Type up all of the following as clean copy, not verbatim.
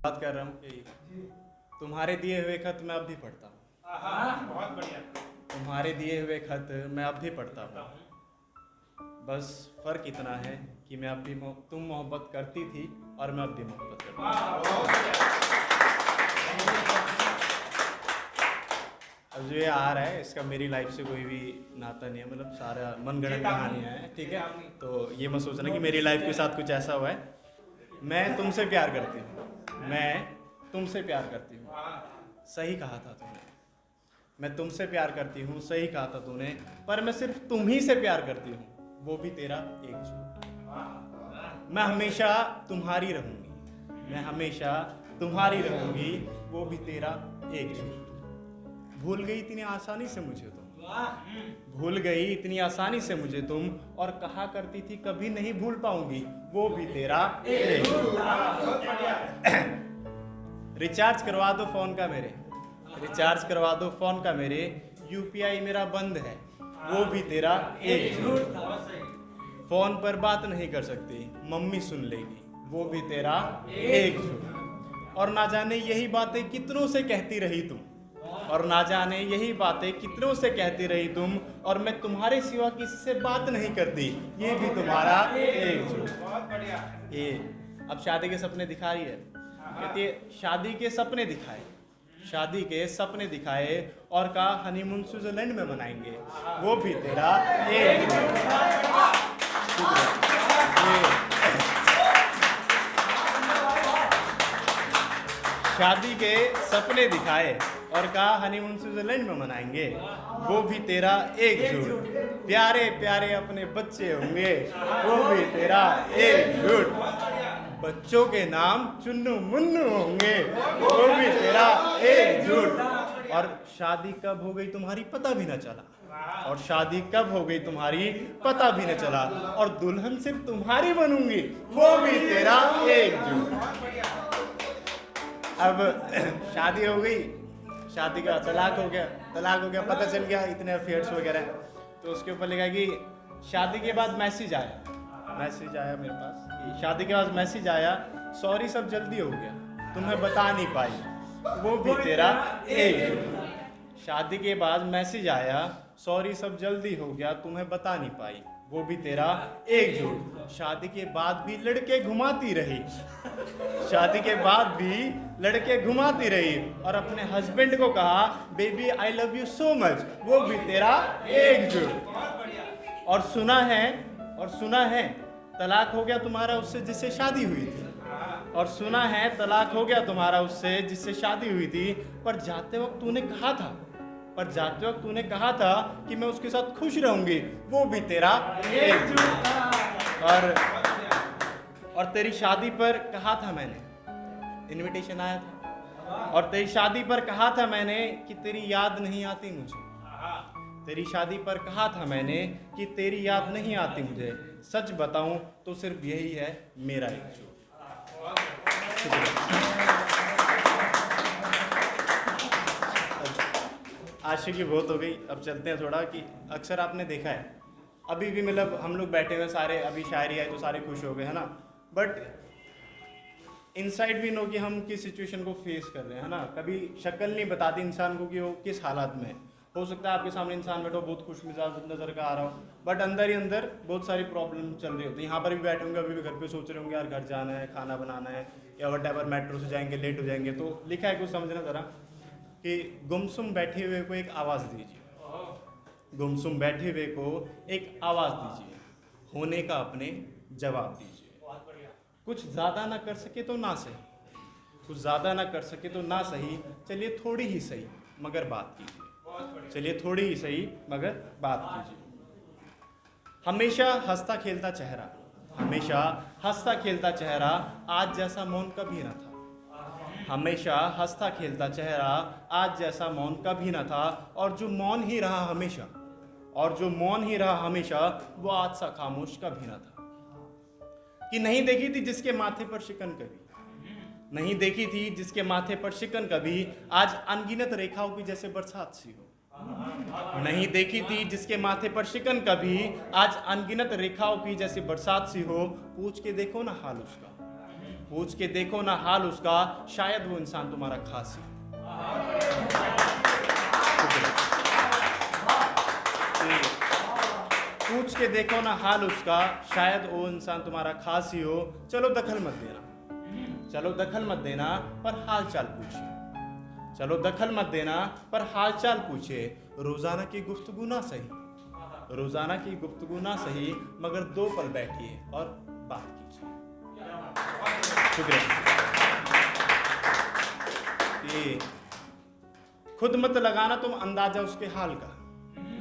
बात कर रहा हूँ कि तुम्हारे दिए हुए खत मैं अब भी पढ़ता हूँ। बहुत बढ़िया। तुम्हारे दिए हुए खत मैं अब भी पढ़ता हूँ। बस फर्क इतना है कि मैं अब भी तुम मोहब्बत करती थी और मैं अब भी मोहब्बत करता हूँ। अब जो ये आ रहा है इसका मेरी लाइफ से कोई भी नाता नहीं है, मतलब सारा मनगढ़ंत कहानियाँ हैं, ठीक है। तो ये मत सोचना कि मेरी लाइफ के साथ कुछ ऐसा हुआ है। मैं तुमसे प्यार करती हूँ, मैं तुमसे प्यार करती हूँ। सही कहा था तूने, मैं तुमसे प्यार करती हूँ, सही कहा था तूने, पर मैं सिर्फ तुम ही से प्यार करती हूँ, वो भी तेरा एक झूठ। मैं हमेशा तुम्हारी रहूँगी, मैं हमेशा तुम्हारी रहूँगी, वो भी तेरा एक झूठ। भूल गई इतनी आसानी से मुझे तुम, भूल गई इतनी आसानी से मुझे तुम, और कहा करती थी कभी नहीं भूल पाऊंगी, वो भी तेरा एक झूठ। रिचार्ज करवा दो फोन का मेरे, रिचार्ज करवा दो फोन का मेरे, यूपीआई मेरा बंद है, वो भी तेरा एक झूठ। फोन पर बात नहीं कर सकती, मम्मी सुन लेगी, वो भी तेरा एक झूठ। और ना जाने यही बातें कितनों से कहती रही तुम, और ना जाने यही बातें कितनों से कहती रही तुम, और मैं तुम्हारे सिवा किसी से बात नहीं करती, ये भी तुम्हारा एक झूठ। बहुत बढ़िया। ये अब शादी के सपने दिखा रही है, कहती है शादी के सपने दिखाए, शादी के सपने दिखाए, और कहा हनीमून स्विट्जरलैंड में मनाएंगे, वो भी तेरा एक झूठ। शादी के सपने दिखाए और कहा हनीमून स्विट्जरलैंड में मनाएंगे, वो भी तेरा एक झूठ। प्यारे प्यारे अपने बच्चे होंगे, वो भी तेरा एक झूठ। बच्चों के नाम चुन्नू मुन्नू होंगे, वो भी तेरा एक झूठ। और शादी कब हो गई तुम्हारी पता भी न चला, और शादी कब हो गई तुम्हारी पता भी न चला, और दुल्हन सिर्फ तुम्हारी बनूंगी, वो भी तेरा एक झूठ। अब शादी हो गई, शादी का तलाक हो गया, तलाक हो गया, पता चल गया इतने अफेयर्स वगैरह, तो उसके ऊपर लिखा कि शादी के बाद मैसेज आया, मैसेज आया मेरे पास, शादी के बाद मैसेज आया, सॉरी सब जल्दी हो गया, तुम्हें बता नहीं पाई, वो भी तेरा एक झूठ। शादी के बाद मैसेज आया, सॉरी सब जल्दी हो गया, तुम्हें बता नहीं पाई, वो भी तेरा एक झूठ। शादी के बाद भी लड़के घुमाती रही, शादी के बाद भी लड़के घुमाती रही, और अपने हस्बैंड को कहा baby I love you so much, वो भी तेरा एक झूठ। और सुना है तलाक हो गया तुम्हारा उससे जिससे शादी हुई थी, और सुना है तलाक हो गया तुम्हारा उससे जिससे शादी हुई थी, पर जाते वक्त तूने कहा था कि मैं उसके साथ खुश रहूंगी, वो भी तेरा एक झूठ। और तेरी शादी पर कहा था मैंने, इनविटेशन आया था, और तेरी शादी पर कहा था मैंने कि तेरी याद नहीं आती मुझे, तेरी शादी पर कहा था मैंने कि तेरी याद नहीं आती मुझे, सच बताऊं तो सिर्फ यही है मेरा एक झूठ। आशिकी बहुत हो गई, अब चलते हैं थोड़ा कि अक्सर आपने देखा है अभी भी, मतलब हम लोग बैठे हुए सारे, अभी शायरी आई तो सारे खुश हो गए है ना, बट इनसाइड भी नो कि हम किस सिचुएशन को फेस कर रहे हैं, है ना। कभी शक्ल नहीं बताती इंसान को कि वो किस हालात में है। हो सकता है आपके सामने इंसान बैठो बहुत खुश मिजाज नजर का आ रहा हो, बट अंदर ही अंदर बहुत सारी प्रॉब्लम चल रही होती है। यहाँ पर भी बैठे होंगे, अभी भी घर पे सोच रहे होंगे यार घर जाना है, खाना बनाना है, या वट मेट्रो से जाएंगे लेट हो जाएंगे, तो लिखा है कुछ समझना ज़रा कि गुमसुम बैठे हुए को एक आवाज़ दीजिए, गुमसुम बैठे हुए को एक आवाज़ दीजिए, होने का अपने जवाब दीजिए। कुछ ज़्यादा ना कर सके तो ना सही, कुछ ज़्यादा ना कर सके तो ना सही, चलिए थोड़ी ही सही मगर बात कीजिए, चलिए थोड़ी ही सही मगर बात कीजिए। हमेशा हंसता खेलता चेहरा, हमेशा हंसता खेलता चेहरा, आज जैसा मौन कभी ना था, हमेशा हंसता खेलता चेहरा, आज जैसा मौन कभी ना था, और जो मौन ही रहा हमेशा, और जो मौन ही रहा हमेशा, वो आज सा खामोश कभी ना था। कि नहीं देखी थी जिसके माथे पर शिकन कभी, नहीं देखी थी जिसके माथे पर शिकन कभी, आज अनगिनत रेखाओं की जैसे बरसात सी हो। नहीं देखी थी जिसके माथे पर शिकन कभी, आज अनगिनत रेखाओं की जैसे बरसात सी हो। पूछ के देखो ना हाल उसका, पूछ के देखो ना हाल उसका, शायद वो इंसान तुम्हारा खास ही। पूछ के देखो ना हाल उसका, शायद वो इंसान तुम्हारा खास ही हो। चलो दखल मत देना, चलो दखल मत देना, पर हाल चाल पूछिए। चलो दखल मत देना, पर हाल चाल पूछिए। रोजाना की गुफ्तगू ना सही, रोजाना की गुफ्तगू ना सही, मगर 2 पल बैठिए और बात कीजिए। शुक्रिया। कि खुद मत लगाना तुम अंदाजा उसके हाल का,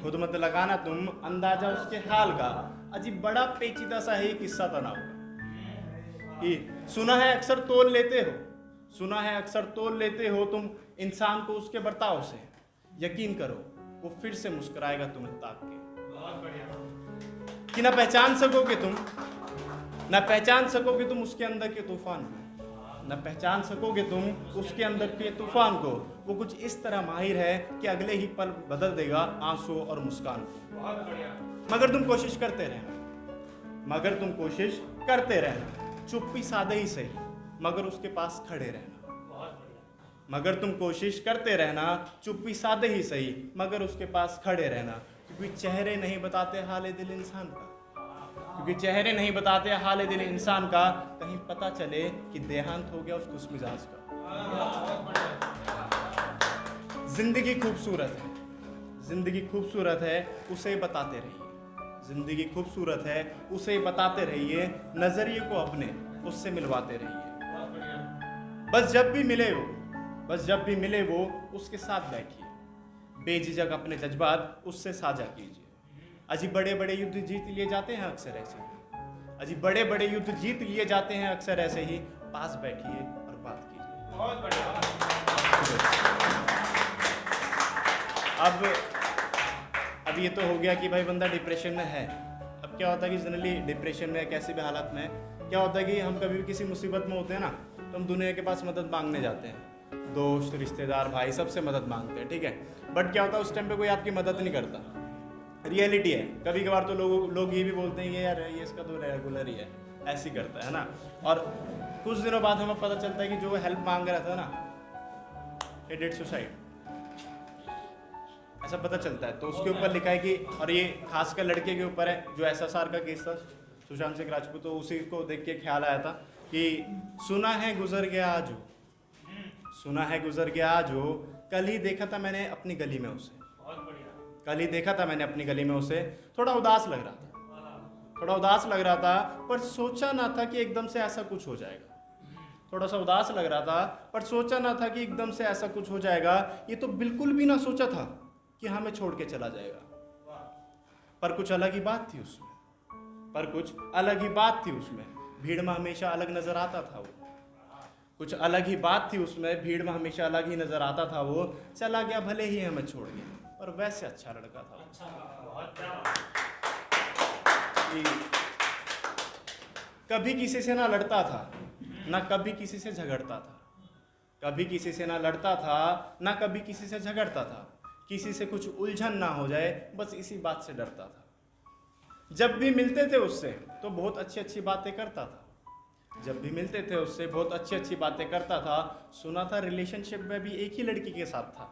खुद मत लगाना तुम अंदाजा उसके हाल का। अजीब बड़ा पेचीदा सा है किस्सा तनाव का। कि सुना है अक्सर तोल लेते हो, सुना है अक्सर तोल लेते हो तुम इंसान को उसके बर्ताव से। यकीन करो वो फिर से मुस्कुराएगा तुम्हें ताक के। कि ना पहचान सकोगे तुम, ना पहचान सकोगे तुम उसके अंदर के तूफान को, ना पहचान सकोगे तुम उसके अंदर के तूफान को। वो कुछ इस तरह माहिर है कि अगले ही पल बदल देगा आंसू और मुस्कान को। मगर तुम कोशिश करते रहना, मगर तुम कोशिश करते रहना। चुप्पी सादे ही सही, मगर उसके पास खड़े रहना। मगर तुम कोशिश करते रहना, चुप्पी सादे ही सही, मगर उसके पास खड़े रहना। क्योंकि चेहरे नहीं बताते हाल दिल इंसान का, क्योंकि चेहरे नहीं बताते हाल दिल इंसान का। कहीं पता चले कि देहांत हो गया उस खुशमिजाज का। जिंदगी खूबसूरत है, जिंदगी खूबसूरत है, उसे बताते रहिए। जिंदगी खूबसूरत है, उसे बताते रहिए। नजरिए को अपने उससे मिलवाते रहिए। बस जब भी मिले वो, बस जब भी मिले वो उसके साथ बैठिए। बेझिझक अपने जज्बात उससे साझा कीजिए। अजी बड़े बड़े युद्ध जीत लिए जाते हैं अक्सर ऐसे ही, अजी बड़े बड़े युद्ध जीत लिए जाते हैं अक्सर ऐसे ही। पास बैठिए और बात कीजिए। बहुत बढ़िया। अब ये तो हो गया कि भाई बंदा डिप्रेशन में है। अब क्या होता है कि जनरली डिप्रेशन में कैसे भी हालत में क्या होता है कि हम कभी भी किसी मुसीबत में होते हैं ना, तो हम दुनिया के पास मदद मांगने जाते हैं। दोस्त, रिश्तेदार, भाई सबसे मदद मांगते हैं, ठीक है। बट क्या होता है उस टाइम पे कोई आपकी मदद नहीं करता। रियलिटी है। कभी कभार तो लोग ये भी बोलते हैं कि यार ये इसका तो रेगुलर ही है, ऐसे ही करता है ना। और कुछ दिनों बाद हमें पता चलता है कि जो हेल्प मांग रहा था ना, ही डिड सुसाइड, ऐसा पता चलता है। तो उसके ऊपर लिखा है कि, और ये खासकर लड़के के ऊपर है, जो SSR का केस था, सुशांत सिंह राजपूत, तो उसी को देख के ख्याल आया था कि सुना है गुजर गया आज हो, सुना है गुजर गया आज हो। कल ही देखा था मैंने अपनी गली में उसे, कल ही देखा था मैंने अपनी गली में उसे। थोड़ा उदास लग रहा था, थोड़ा उदास लग रहा था, पर सोचा ना था कि एकदम से ऐसा कुछ हो जाएगा। थोड़ा सा उदास लग रहा था, पर सोचा ना था कि एकदम से ऐसा कुछ हो जाएगा। ये तो बिल्कुल भी ना सोचा था कि हमें छोड़ के चला जाएगा। पर कुछ अलग ही बात थी उसमें, पर कुछ अलग ही बात थी उसमें। भीड़ में हमेशा अलग नजर आता था वो, कुछ अलग ही बात थी उसमें। भीड़ में हमेशा अलग ही नजर आता था वो। चला गया भले ही हमें छोड़ गया, पर वैसे अच्छा लड़का था। कभी किसी से ना लड़ता था, ना कभी किसी से झगड़ता था, कभी किसी से ना लड़ता था, ना कभी किसी से झगड़ता था। किसी से कुछ उलझन ना हो जाए, बस इसी बात से डरता था। जब भी मिलते थे उससे तो बहुत अच्छी अच्छी बातें करता था, जब भी मिलते थे उससे बहुत अच्छी अच्छी बातें करता था। सुना था रिलेशनशिप में भी एक ही लड़की के साथ था,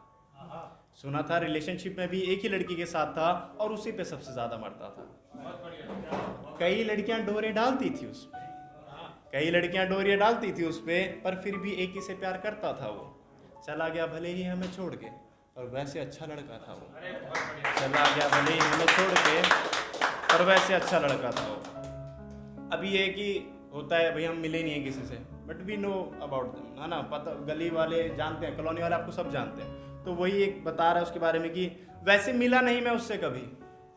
सुना था रिलेशनशिप में भी एक ही लड़की के साथ था, और उसी पे सबसे ज़्यादा मरता था। कई लड़कियां डोरे डालती थी उस पे, कई लड़कियां डोरियां डालती थी उस पे, पर फिर भी एक ही से प्यार करता था वो। चला गया भले ही हमें छोड़ के, और वैसे अच्छा लड़का था वो। चला गया भले ही हमें छोड़ के, और वैसे अच्छा लड़का था वो। अभी ये कि होता है भाई हम मिले नहीं हैं किसी से, but we know about them, है ना। पता, गली वाले जानते हैं, कॉलोनी वाले आपको सब जानते हैं। तो वही एक बता रहा है उसके बारे में कि वैसे मिला नहीं मैं उससे कभी,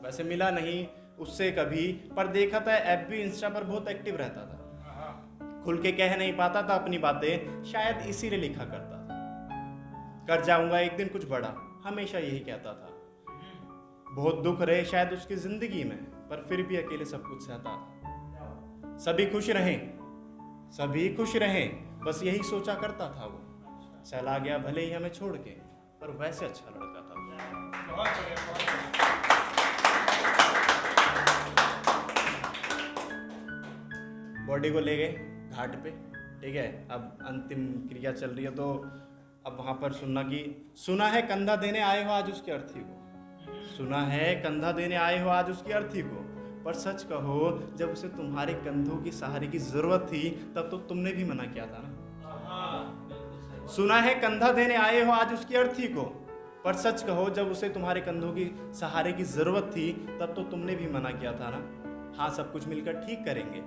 वैसे मिला नहीं उससे कभी, पर देखा था FB इंस्टा पर बहुत एक्टिव रहता था। खुल के कह नहीं पाता था अपनी बातें, शायद इसीलिए लिखा करता था। कर जाऊंगा एक दिन कुछ बड़ा, हमेशा यही कहता था। बहुत दुख रहे शायद उसकी जिंदगी में, पर फिर भी अकेले सब कुछ सहता था। सभी खुश रहें, सभी खुश रहें, बस यही सोचा करता था वो। चला गया भले ही हमें छोड़ के, पर वैसे अच्छा लड़का था। बॉडी को ले गए घाट पे, ठीक है, अब अंतिम क्रिया चल रही है, तो अब वहाँ पर सुना है कंधा देने आए हो आज उसकी अर्थी को, सुना है कंधा देने आए हो आज उसकी अर्थी को, पर सच कहो जब उसे तुम्हारे कंधों की सहारे की जरूरत थी तब तो तुमने भी मना किया था ना। सुना है कंधा देने आए हो आज उसकी अर्थी को, पर सच कहो जब उसे तुम्हारे कंधों की सहारे की जरूरत थी तब तो तुमने भी मना किया था ना। हाँ, सब कुछ मिलकर ठीक करेंगे,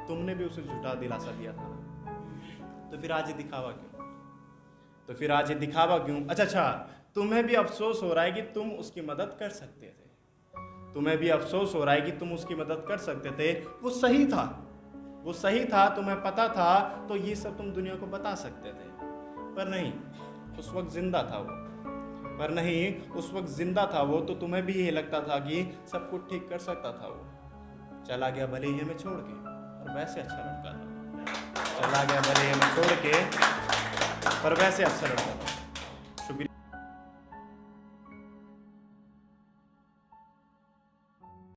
तुमने भी उसे झूठा दिलासा दिया था ना। तो फिर आज ये दिखावा क्यों? अच्छा, तुम्हें भी अफसोस हो रहा है कि तुम उसकी मदद कर सकते थे, वो सही था, तुम्हें पता था, तो ये सब तुम दुनिया को बता सकते थे, पर नहीं, उस वक्त जिंदा था वो, तो तुम्हें भी यही लगता था कि सब कुछ ठीक कर सकता था वो। चला गया भले ही हमें छोड़ के, और वैसे अच्छा लड़का था।